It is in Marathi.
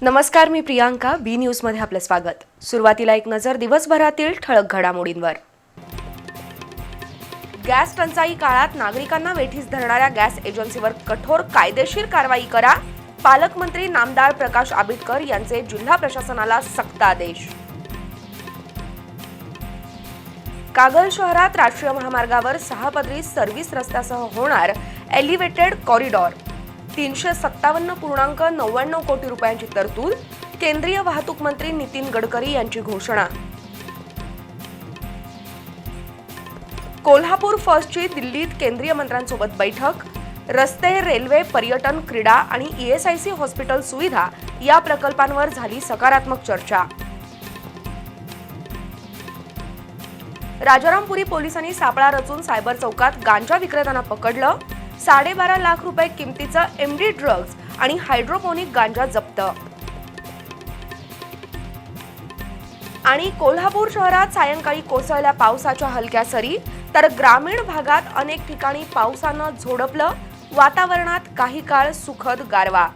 नमस्कार, मी प्रियांका. बी न्यूज मध्ये आपलं स्वागत. सुरुवातीला एक नजर दिवसभरातील ठळक घडामोडींवर. गॅस टंचाई काळात नागरिकांना वेठीस धरणाऱ्या गॅस एजन्सीवर कठोर कायदेशीर कारवाई करा. पालकमंत्री नामदार प्रकाश आंबेडकर यांचे जिल्हा प्रशासनाला सक्त आदेश. कागल शहरात राष्ट्रीय महामार्गावर 6 पदरी सर्व्हिस रस्त्यासह होणार एलिव्हेटेड कॉरिडॉर. 357.99 कोटी रुपयांची तरतूद. केंद्रीय वाहतूक मंत्री नितीन गडकरी यांची घोषणा. कोल्हापूर फर्स्टची दिल्लीत केंद्रीय मंत्र्यांसोबत बैठक. रस्ते, रेल्वे, पर्यटन, क्रीडा आणि ESIC हॉस्पिटल सुविधा या प्रकल्पांवर झाली सकारात्मक चर्चा. राजारामपुरी पोलिसांनी सापळा रचून सायबर चौकात गांजा विक्रेत्यांना पकडलं. 12.5 लाख रुपये किमतीचा MD ड्रग्ज आणि हायड्रोपोनिक गांजा जप्त. आणि कोल्हापूर शहरात सायंकाळी कोसळल्या पावसाच्या हलक्या सरी, तर ग्रामीण भागात अनेक ठिकाणी पावसानं झोडपलं. वातावरणात काही काळ सुखद गारवा.